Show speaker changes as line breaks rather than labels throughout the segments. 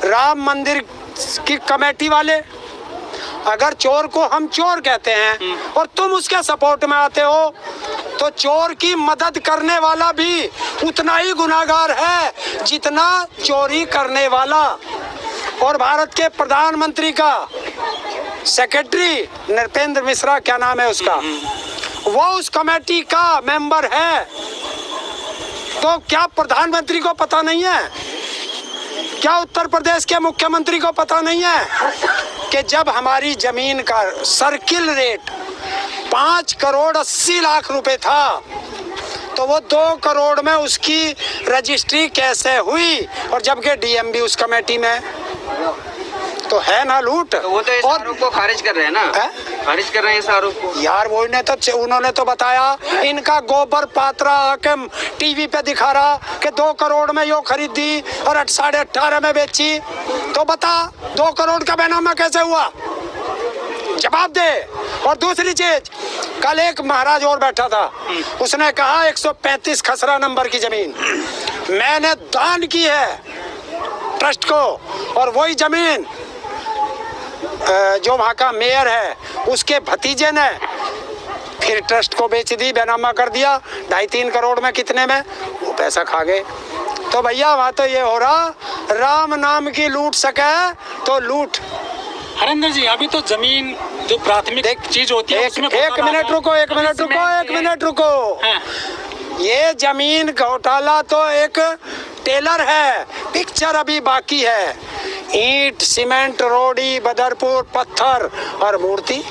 राम मंदिर की कमेटी वाले, अगर चोर को हम चोर कहते हैं और तुम उसके सपोर्ट में आते हो, तो चोर की मदद करने वाला भी उतना ही गुनाहगार है जितना चोरी करने वाला। और भारत के प्रधानमंत्री का सेक्रेटरी नृपेंद्र मिश्रा, क्या नाम है उसका, वो उस कमेटी का मेंबर है। तो क्या प्रधानमंत्री को पता नहीं है? क्या उत्तर प्रदेश के मुख्यमंत्री को पता नहीं है कि जब हमारी जमीन का सर्किल रेट 5 करोड़ 80 लाख रुपए था, तो वो 2 करोड़ में उसकी रजिस्ट्री कैसे हुई? और जबकि डीएम भी उस कमेटी में, तो है ना लूट।
तो वो तो इस आरोप को खारिज कर रहे हैं ना, खारिज कर रहे हैं इस आरोप को।
यार वो उन्होंने तो बताया, इनका गोबर पात्रा आके टीवी पे दिखा रहा कि 2 करोड़ में यो खरीदी और 18.5 में बेची। तो बता 2 करोड़ का बेनामा कैसे हुआ? जवाब दे। और दूसरी चीज, कल एक महाराज और बैठा था, उसने कहा 135 खसरा नंबर की जमीन मैंने दान की है ट्रस्ट को, और वही जमीन जो वहाँ का मेयर है उसके भतीजे ने फिर ट्रस्ट को बेच दी, बेनामा कर दिया 2.5-3 करोड़ में, कितने में वो पैसा खा गए। तो भैया वहाँ तो ये हो रहा, राम नाम की लूट सके तो लूट।
हरेंद्र जी, अभी तो जमीन जो प्राथमिक चीज होती है उसमें
एक मिनट रुको।
हाँ।
ये जमीन घोटाला तो एक टेलर है, पिक्चर अभी बाकी है। ईंट, सीमेंट, रोड़ी, बदरपुर, पत्थर और मूर्ति,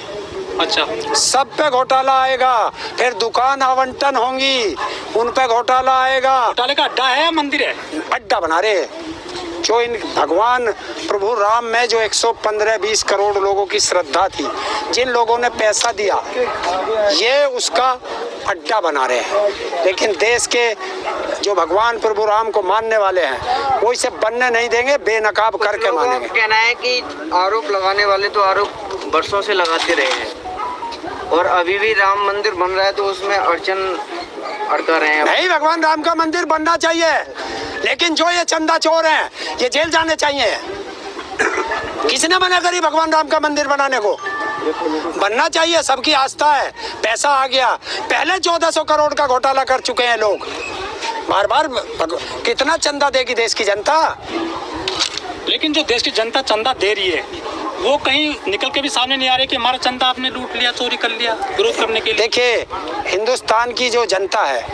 अच्छा,
सब पे घोटाला आएगा। फिर दुकान आवंटन होंगी, उन पे घोटाला आएगा।
घोटाले का अड्डा है या मंदिर है?
अड्डा बना रहे। जो इन भगवान प्रभु राम में जो 115-20 करोड़ लोगों की श्रद्धा थी, जिन लोगों ने पैसा दिया, ये उसका अड्डा बना रहे हैं। लेकिन देश के जो भगवान प्रभु राम को मानने वाले हैं वो इसे बनने नहीं देंगे, बेनकाब करके मानेंगे।
कहना है कि आरोप लगाने वाले तो आरोप बरसों से लगाते रहे हैं और अभी भी राम मंदिर बन रहा है तो उसमें अड़चन अड़का रहे हैं।
नहीं, भगवान राम का मंदिर बनना चाहिए, लेकिन जो ये चंदा चोर हैं ये जेल जाने चाहिए। किसने मना करी भगवान राम का मंदिर बनाने को? बनना चाहिए, सबकी आस्था है। पैसा आ गया, पहले 1400 करोड़ का घोटाला कर चुके हैं लोग। बार बार कितना चंदा देगी देश की जनता?
लेकिन जो देश की जनता चंदा दे रही है वो कहीं निकल के भी सामने नहीं आ रही कि हमारा चंदा आपने लूट लिया, चोरी कर लिया, विरोध करने के लिए।
देखिए, हिंदुस्तान की जो जनता है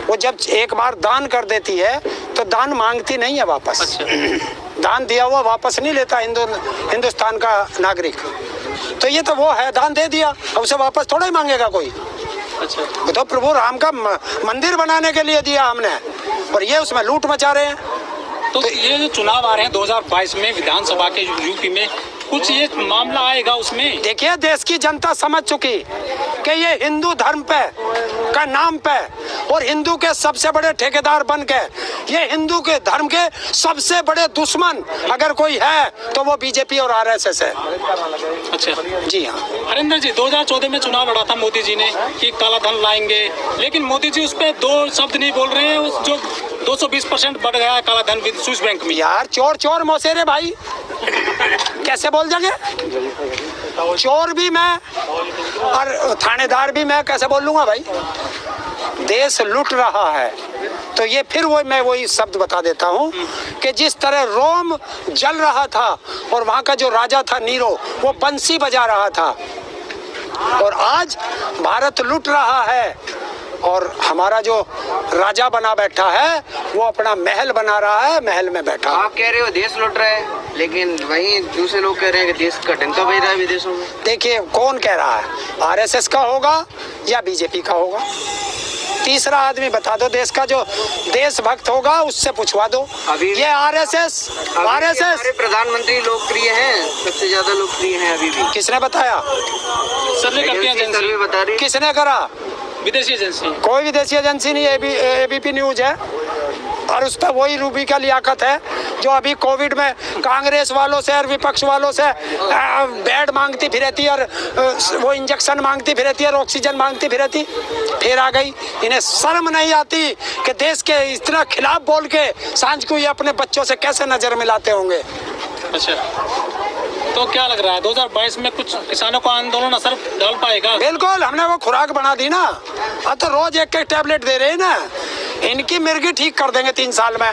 वो जब एक बार दान कर देती है तो दान मांगती नहीं है वापस।
अच्छा।
दान दिया हुआ वापस नहीं लेता हिंदुस्तान का नागरिक। तो ये तो वो है, दान दे दिया, अब उसे वापस थोड़ा ही मांगेगा कोई।
अच्छा,
वो तो प्रभु राम का मंदिर बनाने के लिए दिया हमने, और ये उसमें लूट मचा रहे हैं।
तो ये जो चुनाव आ रहे हैं 2022 में विधानसभा के यूपी में, कुछ ये मामला आएगा उसमें?
देखिए, देश की जनता समझ चुकी कि ये हिंदू धर्म पे का नाम पे और हिंदू के सबसे बड़े ठेकेदार बन के, ये हिंदू के धर्म के सबसे बड़े दुश्मन अगर कोई है तो वो बीजेपी और आरएसएस है।
अच्छा
जी हाँ।
हरेंद्र जी, 2014 में चुनाव लड़ा था मोदी जी ने कि काला धन लाएंगे, लेकिन मोदी जी उस पर 2 शब्द नहीं बोल रहे हैं। उस जो 220% बढ़ गया है काला धन स्विस बैंक में।
यार चोर चोर मौसेरे भाई कैसे बोल जाएंगे? चोर भी मैं और थानेदार भी मैं कैसे बोल लूंगा भाई? देश लूट रहा है तो ये फिर मैं वही शब्द बता देता हूँ कि जिस तरह रोम जल रहा था और वहाँ का जो राजा था नीरो, वो बंसी बजा रहा था, और आज भारत लूट रहा है और हमारा जो राजा बना बैठा है वो अपना महल बना रहा है, महल में बैठा।
आप कह रहे हो देश लूट रहा है, लेकिन वहीं दूसरे लोग कह रहे हैं कि देश का डंका बज रहा है विदेशों में। देखिए, कौन कह रहा है? आरएसएस का होगा या बीजेपी का होगा? तीसरा आदमी बता दो, देश का जो देशभक्त होगा उससे पूछवा दो। अभी ये आरएसएस हमारे प्रधानमंत्री लोकप्रिय हैं, सबसे ज्यादा लोकप्रिय हैं अभी भी।
किसने बताया?
सर्वे करती है एजेंसी
बता रही।
किसने करा?
विदेशी एजेंसी।
कोई विदेशी एजेंसी नहीं, एबीपी न्यूज है, और उस पर वही रूबी का लियाकत है जो अभी कोविड में कांग्रेस वालों से और विपक्ष वालों से बेड मांगती फिरती और वो इंजेक्शन मांगती फिरती और ऑक्सीजन मांगती फिरती, फिर आ गई। इन्हें शर्म नहीं आती कि देश के इतना खिलाफ बोल के सांझ को ये अपने बच्चों से कैसे नजर मिलाते होंगे?
अच्छा, तो क्या लग रहा है 2022 में कुछ किसानों को आंदोलन असर डाल पाएगा?
बिल्कुल, हमने वो खुराक बना दी ना। अब तो रोज एक एक टैबलेट दे रहे हैं ना, इनकी मिर्गी ठीक कर देंगे 3 साल में।